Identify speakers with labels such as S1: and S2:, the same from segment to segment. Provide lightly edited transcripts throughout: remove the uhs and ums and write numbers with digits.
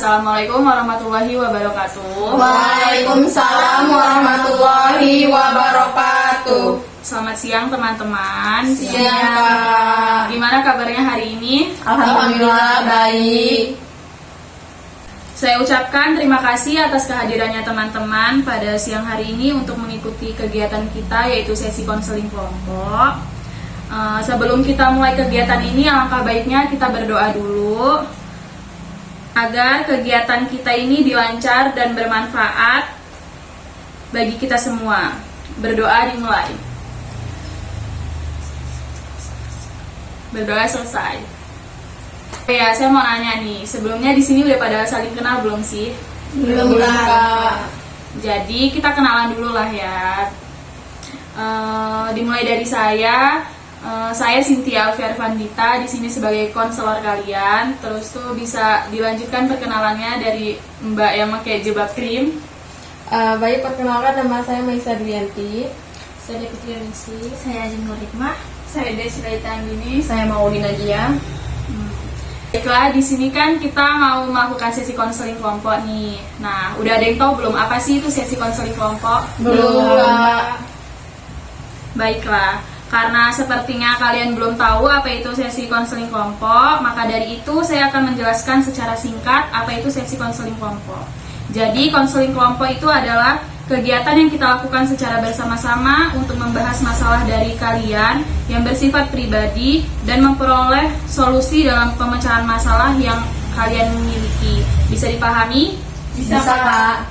S1: Assalamualaikum warahmatullahi wabarakatuh.
S2: Waalaikumsalam warahmatullahi wabarakatuh.
S1: Selamat siang teman-teman.
S2: Siang.
S1: Gimana kabarnya hari ini?
S2: Alhamdulillah baik.
S1: Saya ucapkan terima kasih atas kehadirannya teman-teman pada siang hari ini untuk mengikuti kegiatan kita, yaitu sesi konseling kelompok. Sebelum kita mulai kegiatan ini, alangkah baiknya kita berdoa dulu agar kegiatan kita ini dilancar dan bermanfaat bagi kita semua. Berdoa dimulai. Berdoa selesai. Ya, saya mau nanya nih, sebelumnya di sini udah pada saling kenal belum sih?
S2: Belum Kak.
S1: Jadi kita kenalan dulu lah ya. Dimulai dari saya Cynthia Alfiarvandita di sini sebagai konselor kalian. Terus tuh bisa dilanjutkan perkenalannya dari Mbak yang pakai jilbab krim.
S3: Baik, perkenalkan nama saya Maisa Dwianti.
S4: Saya Putri Ningsi. Saya Ajeng Nur Hikmah.
S1: Saya Desi Laita Anggini.
S2: Saya Maulina Dia.
S1: Baiklah, di sini kan kita mau melakukan sesi konseling kelompok nih. Nah, udah ada yang tahu belum apa sih itu sesi konseling kelompok?
S2: Belum Kak.
S1: Baiklah, karena sepertinya kalian belum tahu apa itu sesi konseling kelompok, maka dari itu saya akan menjelaskan secara singkat apa itu sesi konseling kelompok. Jadi, konseling kelompok itu adalah kegiatan yang kita lakukan secara bersama-sama untuk membahas masalah dari kalian yang bersifat pribadi dan memperoleh solusi dalam pemecahan masalah yang kalian miliki. Bisa dipahami?
S2: Bisa Kak.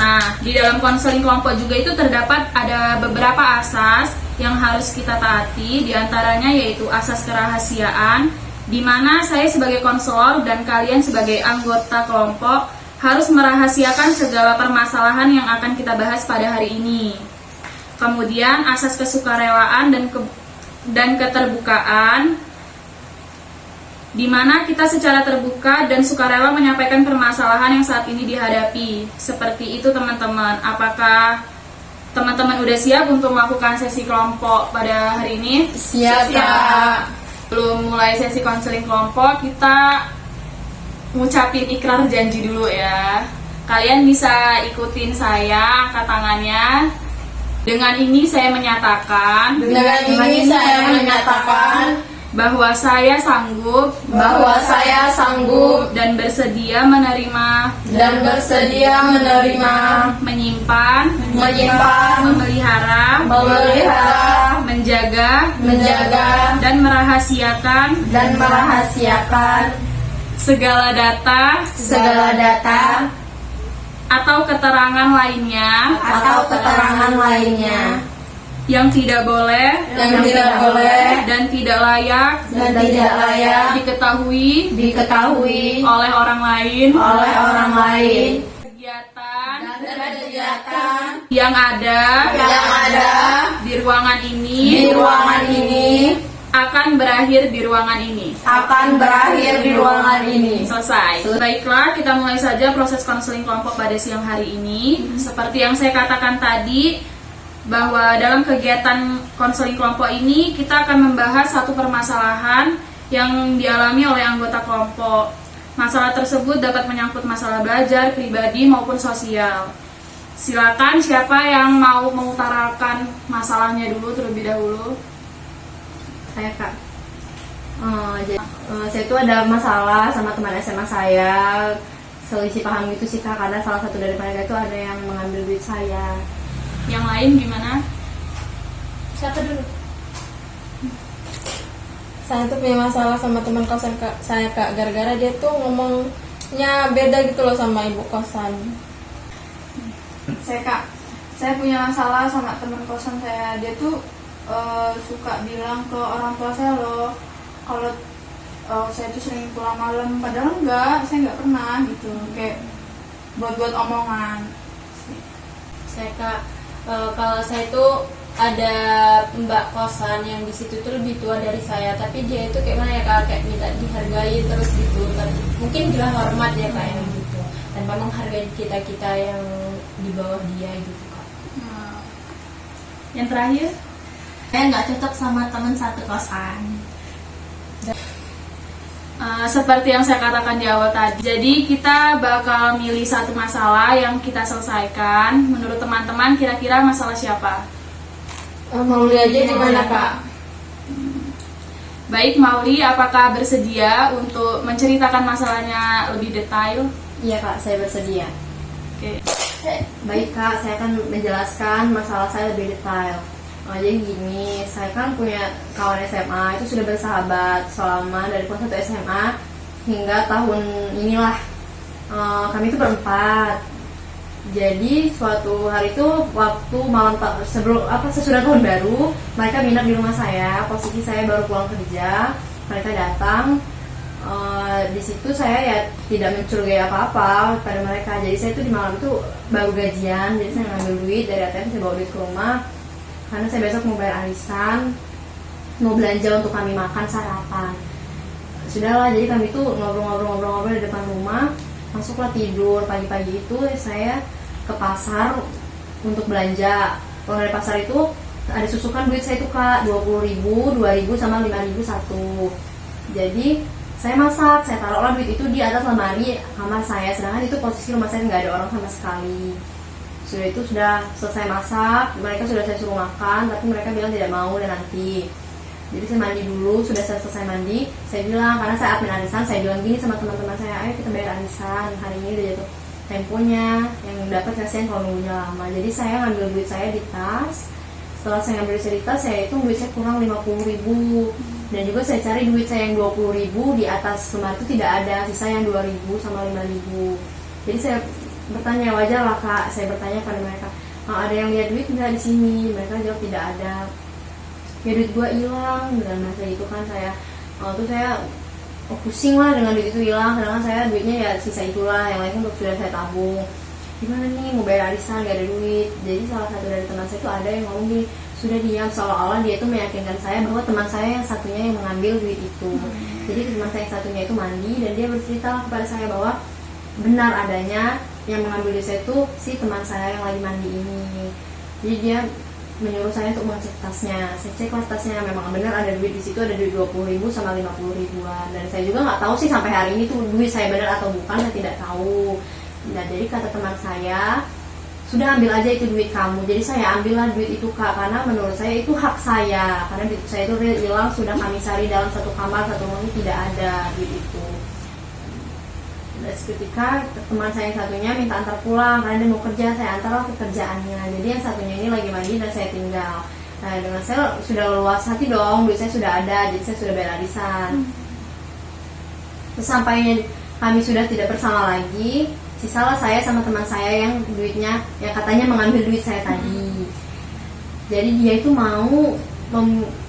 S1: Nah, di dalam konseling kelompok juga itu terdapat ada beberapa asas yang harus kita taati, diantaranya yaitu asas kerahasiaan, di mana saya sebagai konselor dan kalian sebagai anggota kelompok harus merahasiakan segala permasalahan yang akan kita bahas pada hari ini. Kemudian asas kesukarelaan dan keterbukaan, di mana kita secara terbuka dan sukarela menyampaikan permasalahan yang saat ini dihadapi. Seperti itu teman-teman. Apakah teman-teman udah siap untuk melakukan sesi kelompok pada hari ini?
S2: Siap Kak.
S1: Belum mulai sesi konseling kelompok, kita ngucapin ikrar janji dulu ya. Kalian bisa ikutin saya, angkat tangannya. Dengan ini saya menyatakan bahwa saya sanggup dan bersedia menerima menyimpan, memelihara, menjaga dan merahasiakan segala data atau keterangan lainnya yang tidak boleh dan tidak layak diketahui oleh orang lain kegiatan yang ada di ruangan ini akan berakhir di ruangan ini. Selesai. Baiklah, kita mulai saja proses konseling kelompok pada siang hari ini. Seperti yang saya katakan tadi, bahwa dalam kegiatan konseling kelompok ini kita akan membahas satu permasalahan yang dialami oleh anggota kelompok. Masalah tersebut dapat menyangkut masalah belajar, pribadi maupun sosial. Silakan siapa yang mau mengutarakan masalahnya dulu terlebih dahulu.
S3: Saya Kak. Saya itu ada masalah sama teman SMA saya. Selisih paham gitu sih Kak, karena salah satu dari mereka itu ada yang mengambil duit saya.
S1: Yang lain gimana?
S4: Siapa dulu?
S3: Saya tuh punya masalah sama teman kosan saya Kak, gara-gara dia tuh ngomongnya beda gitu loh sama ibu kosan.
S5: Saya punya masalah sama teman kosan saya. Dia tuh suka bilang ke orang tua saya loh, kalau saya tuh sering pulang malam, padahal saya nggak pernah gitu, kayak buat omongan.
S4: Kalau saya itu ada mbak kosan yang di situ tuh lebih tua dari saya, tapi dia itu kayak mana ya Kak, kayak minta dihargai terus gitu. Mungkin gila hormat ya Kak yang gitu, tanpa menghargai kita yang di bawah dia gitu Kak.
S1: Yang terakhir,
S4: Saya nggak cocok sama teman satu kosan.
S1: Seperti yang saya katakan di awal tadi, jadi kita bakal milih satu masalah yang kita selesaikan. Menurut teman-teman, kira-kira masalah siapa?
S2: Mauli aja gimana kak?
S1: Baik, Mauli, apakah bersedia untuk menceritakan masalahnya lebih detail?
S3: Iya kak, saya bersedia.
S1: Oke.
S3: Baik kak, saya akan menjelaskan masalah saya lebih detail. Jadi gini, saya kan punya kawan SMA, itu sudah bersahabat selama dari kelas 1 SMA hingga tahun inilah. Kami itu berempat. Jadi suatu hari itu waktu malam sesudah tahun baru, mereka nginep di rumah saya. Posisi saya baru pulang kerja, mereka datang. Di situ saya ya tidak mencurigai apa-apa pada mereka. Jadi saya itu di malam itu baru gajian, jadi saya ngambil duit dari ATM, saya bawa duit ke rumah karena saya besok mau bayar arisan, mau belanja untuk kami makan sarapan. Sudahlah, jadi kami itu ngobrol-ngobrol di depan rumah. Masuklah tidur. Pagi-pagi itu saya ke pasar untuk belanja. Kalau dari pasar itu ada susukan duit saya itu kak, 20.000, 2.000 sama 5.000 satu. Jadi saya masak, saya taruhlah duit itu di atas lemari kamar saya, sedangkan itu posisi rumah saya nggak ada orang sama sekali. Sudah itu sudah selesai masak, mereka sudah saya suruh makan, tapi mereka bilang tidak mau dan nanti. Jadi saya mandi dulu, sudah saya selesai mandi, saya bilang, karena saya admin arisan, saya bilang gini sama teman-teman saya, ayo kita bayar arisan, hari ini udah jatuh temponya, yang dapat kasihan kalau nunggunya lama. Jadi saya ngambil duit saya di tas. Setelah saya ngambil duit saya di tas, saya hitung duit saya kurang 50.000. Dan juga saya cari duit saya yang 20.000 di atas lemari itu tidak ada, sisa yang 2.000 sama 5.000. Jadi saya bertanya, wajar lah kak, saya bertanya pada mereka, ada yang lihat duit nggak di sini? Mereka jawab tidak ada. Ya duit gua hilang, dengan bahasa itu kan saya, tuh saya pusing lah dengan duit itu hilang, sedangkan saya duitnya ya sisa itulah, yang lain untuk sudah saya tabung. Gimana nih mau bayar arisan gak ada duit? Jadi salah satu dari teman saya itu ada yang ngomong gini, sudah diam, seolah-olah dia itu meyakinkan saya bahwa teman saya yang satunya yang mengambil duit itu. Jadi teman saya yang satunya itu mandi dan dia bercerita kepada saya bahwa benar adanya yang mengambil duit saya itu si teman saya yang lagi mandi ini. Jadi dia menyuruh saya untuk mengecek tasnya. Saya cek tasnya, memang benar ada duit di situ, ada duit 20.000 sama 50.000-an. Dan saya juga nggak tahu sih sampai hari ini tuh duit saya benar atau bukan, saya tidak tahu. Nah jadi kata teman saya, sudah ambil aja itu duit kamu. Jadi saya ambillah duit itu kak, karena menurut saya itu hak saya, karena duit saya itu hilang, sudah kami cari dalam satu kamar, satu rumah tidak ada duit itu. Dan seketika teman saya yang satunya minta antar pulang karena dia mau kerja, saya antarlah ke kerjaannya. Jadi yang satunya ini lagi mandi dan saya tinggal. Nah dengan saya sudah luas hati dong, duit saya sudah ada, jadi saya sudah bayar arisan. Sesampainya kami sudah tidak bersama lagi, sisalah saya sama teman saya yang duitnya, yang katanya mengambil duit saya tadi. Jadi dia itu mau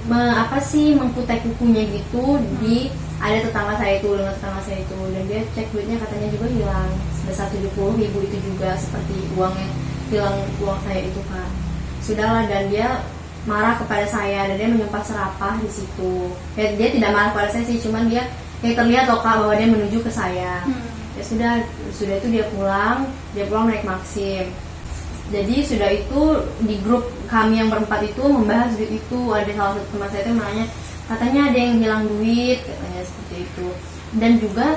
S3: mengkutek kukunya gitu di ada tetangga saya itu, dengan tetangga saya itu, dan dia cek duitnya katanya juga hilang sebesar 70.000 itu juga seperti uangnya hilang, uang saya itu kan. Sudahlah, dan dia marah kepada saya dan dia menyumpah serapah di situ. Ya, dia tidak marah kepada saya sih, cuman dia kayak terlihat loh kak bahwa dia menuju ke saya. Ya sudah itu dia pulang naik Maxim. Jadi sudah itu di grup kami yang berempat itu membahas duit itu. Ada salah satu teman saya itu nanya, katanya ada yang hilang duit, katanya seperti itu. Dan juga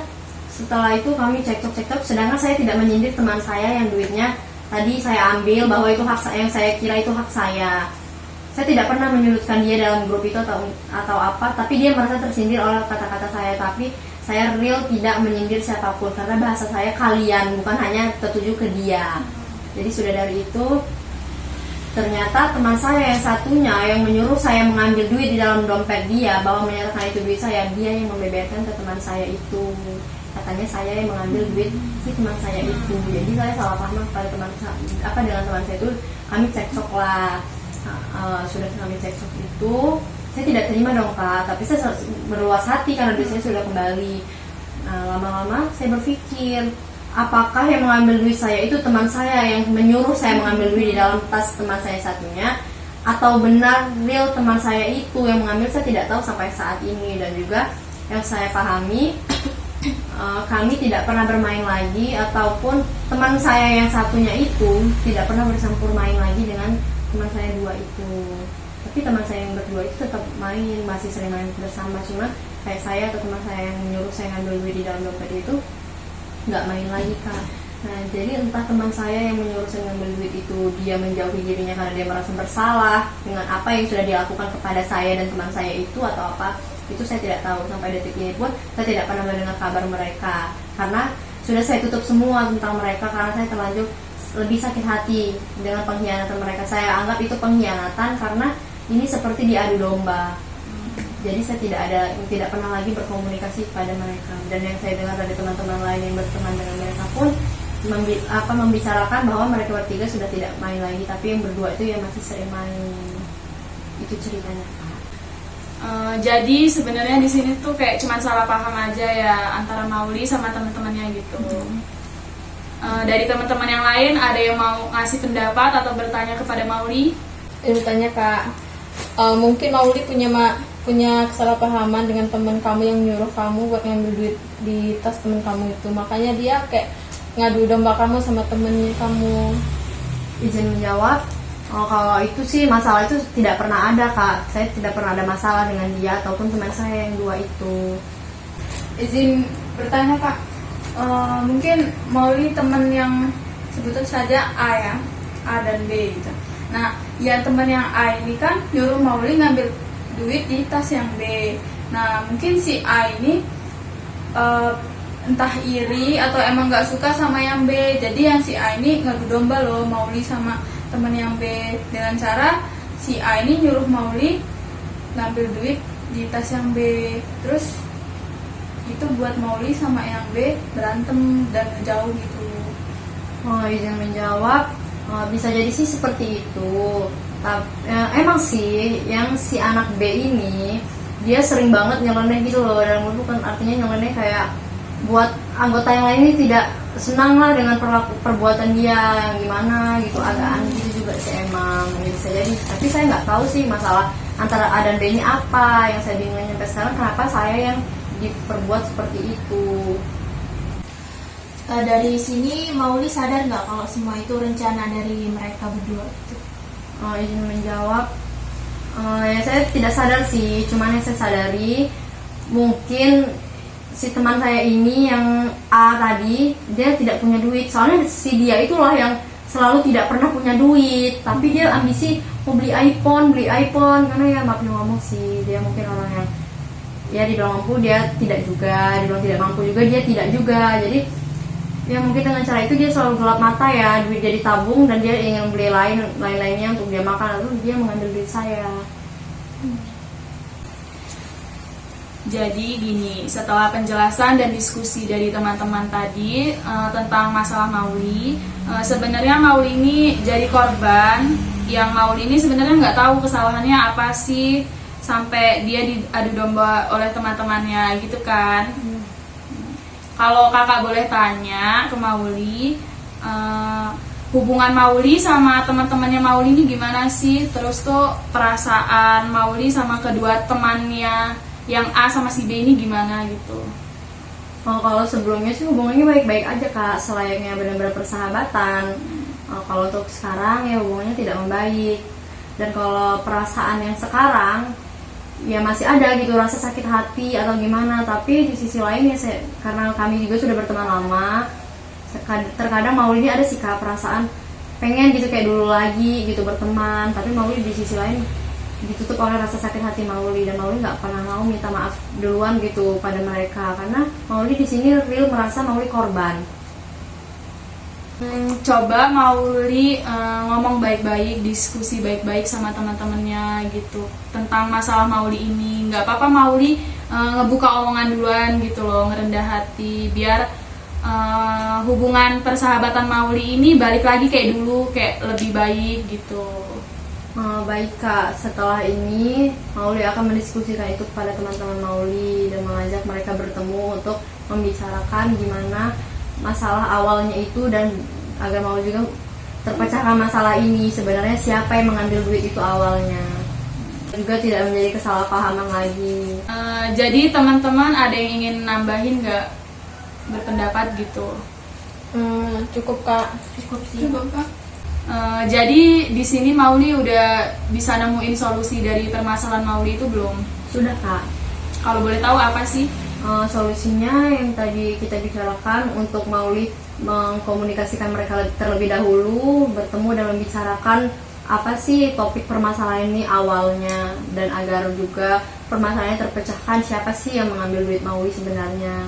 S3: setelah itu kami cekcok, sedangkan saya tidak menyindir teman saya yang duitnya tadi saya ambil, bahwa itu hak saya, yang saya kira itu hak saya. Saya tidak pernah menyudutkan dia dalam grup itu atau apa, tapi dia merasa tersindir oleh kata-kata saya. Tapi saya real tidak menyindir siapapun, karena bahasa saya kalian, bukan hanya tertuju ke dia. Jadi sudah dari itu, ternyata teman saya yang satunya yang menyuruh saya mengambil duit di dalam dompet dia, bahwa menyatakan itu duit saya, dia yang membeberkan ke teman saya itu. Katanya saya yang mengambil duit si teman saya itu. Jadi saya salah paham pada dengan teman saya itu, kami cekcok lah. Sudah kami cekcok itu, saya tidak terima dong kak, tapi saya berluas hati karena duit saya sudah kembali. Nah, lama-lama saya berpikir, apakah yang mengambil duit saya itu teman saya yang menyuruh saya mengambil duit di dalam tas teman saya satunya, atau benar real teman saya itu yang mengambil? Saya tidak tahu sampai saat ini. Dan juga yang saya pahami, kami tidak pernah bermain lagi, ataupun teman saya yang satunya itu tidak pernah bercampur main lagi dengan teman saya dua itu. Tapi teman saya yang berdua itu tetap main, masih sering main bersama. Cuma kayak saya atau teman saya yang menyuruh saya ngambil duit di dalam dompet itu nggak main lagi Kak. Nah jadi entah teman saya yang menyuruh saya ngambil duit itu dia menjauhi dirinya karena dia merasa bersalah dengan apa yang sudah dilakukan kepada saya dan teman saya itu atau apa, itu saya tidak tahu. Sampai detik ini pun saya tidak pernah mendengar kabar mereka karena sudah saya tutup semua tentang mereka karena saya terlanjur lebih sakit hati dengan pengkhianatan mereka. Saya anggap itu pengkhianatan karena ini seperti diadu domba. Jadi saya tidak pernah lagi berkomunikasi kepada mereka. Dan yang saya dengar dari teman-teman lain yang berteman dengan mereka pun membicarakan bahwa mereka bertiga sudah tidak main lagi, tapi yang berdua itu ya masih sering main. Itu ceritanya Kak.
S1: Jadi sebenarnya di sini tuh kayak cuma salah paham aja ya antara Mauli sama teman-temannya gitu. Dari teman-teman yang lain ada yang mau ngasih pendapat atau bertanya kepada Mauli?
S2: Bertanya Kak, mungkin Mauli punya kesalahpahaman dengan teman kamu yang nyuruh kamu buat ngambil duit di tas teman kamu itu, makanya dia kayak ngadu domba kamu sama temennya kamu.
S3: Izin menjawab, kalau itu sih masalah itu tidak pernah ada Kak. Saya tidak pernah ada masalah dengan dia ataupun teman saya yang dua itu.
S5: Izin bertanya Kak, mungkin Mauli teman yang sebutkan saja A ya, A dan B gitu. Nah, ya teman yang A ini kan nyuruh Mauli ngambil duit di tas yang B. Nah, mungkin si A ini entah iri atau emang nggak suka sama yang B. Jadi yang si A ini ngadu domba loh Mauli sama teman yang B dengan cara si A ini nyuruh Mauli ngambil duit di tas yang B. Terus itu buat Mauli sama yang B berantem dan ngejauh gitu.
S3: Izin menjawab, bisa jadi sih seperti itu. Emang sih yang si anak B ini dia sering banget nyeleneh gitu loh, dan bukan artinya nyeleneh kayak buat anggota yang lain ini tidak senang lah dengan perbuatan dia yang gimana gitu, agak aneh gitu juga sih emang. Bisa jadi, tapi saya nggak tahu sih masalah antara A dan B ini apa. Yang saya bingung sampai sekarang kenapa saya yang diperbuat seperti itu.
S2: Dari sini Mauli sadar nggak kalau semua itu rencana dari mereka berdua itu?
S3: Izin menjawab, ya saya tidak sadar sih, cuman yang saya sadari mungkin si teman saya ini yang A tadi dia tidak punya duit. Soalnya si dia itulah yang selalu tidak pernah punya duit, tapi dia ambisi mau beli iPhone karena ya maaf ngomong sih dia mungkin orang yang ya dibilang mampu dia tidak juga, dibilang tidak mampu juga dia tidak juga. Jadi ya mungkin dengan cara itu dia selalu gelap mata ya, duit dia ditabung dan dia ingin beli lain-lainnya untuk dia makan, lalu dia mengambil duit saya.
S1: Jadi gini, setelah penjelasan dan diskusi dari teman-teman tadi tentang masalah Mauli, sebenarnya Mauli ini jadi korban. Yang Mauli ini sebenarnya nggak tahu kesalahannya apa sih sampai dia diadu domba oleh teman-temannya gitu kan. Kalau kakak boleh tanya ke Mauli, hubungan Mauli sama teman-temannya Mauli ini gimana sih? Terus tuh perasaan Mauli sama kedua temannya yang A sama si B ini gimana gitu?
S3: Kalau sebelumnya sih hubungannya baik-baik aja Kak, selayaknya benar-benar persahabatan. Kalau untuk sekarang ya hubungannya tidak membaik. Dan kalau perasaan yang sekarang ya masih ada gitu rasa sakit hati atau gimana, tapi di sisi lain ya karena kami juga sudah berteman lama, terkadang Mauli ini ada sih Kak perasaan pengen gitu kayak dulu lagi gitu berteman, tapi Mauli di sisi lain ditutup oleh rasa sakit hati Mauli, dan Mauli nggak pernah mau minta maaf duluan gitu pada mereka karena Mauli di sini real merasa Mauli korban.
S1: Coba Mauli ngomong baik-baik, diskusi baik-baik sama teman-temannya gitu tentang masalah Mauli ini. Nggak apa-apa Mauli ngebuka omongan duluan gitu loh, ngerendah hati biar hubungan persahabatan Mauli ini balik lagi kayak dulu, kayak lebih baik gitu.
S3: Baik Kak, setelah ini Mauli akan mendiskusikan itu kepada teman-teman Mauli dan mengajak mereka bertemu untuk membicarakan gimana masalah awalnya itu, dan agar Mauli juga terpecahkan masalah ini, sebenarnya siapa yang mengambil duit itu awalnya, juga tidak menjadi kesalahpahaman lagi.
S1: Jadi teman-teman ada yang ingin nambahin nggak berpendapat gitu?
S2: Cukup Kak.
S5: Coba Kak.
S1: Jadi di sini Mauli udah bisa nemuin solusi dari permasalahan Mauli itu belum?
S3: Sudah Kak.
S1: Kalau boleh tahu apa sih?
S3: Solusinya yang tadi kita bicarakan, untuk Mauli mengkomunikasikan mereka terlebih dahulu, bertemu dan membicarakan apa sih topik permasalahan ini awalnya, dan agar juga permasalahannya terpecahkan, siapa sih yang mengambil duit Mauli sebenarnya.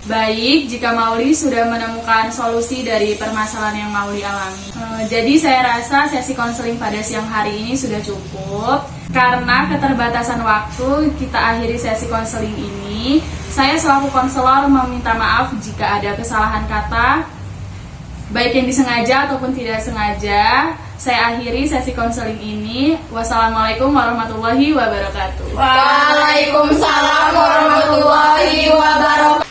S1: Baik, jika Mauli sudah menemukan solusi dari permasalahan yang Mauli alami. Jadi saya rasa sesi konseling pada siang hari ini sudah cukup. Karena keterbatasan waktu, kita akhiri sesi konseling ini. Saya selaku konselor meminta maaf jika ada kesalahan kata, baik yang disengaja ataupun tidak sengaja. Saya akhiri sesi konseling ini. Wassalamualaikum warahmatullahi wabarakatuh.
S3: Waalaikumsalam warahmatullahi wabarakatuh.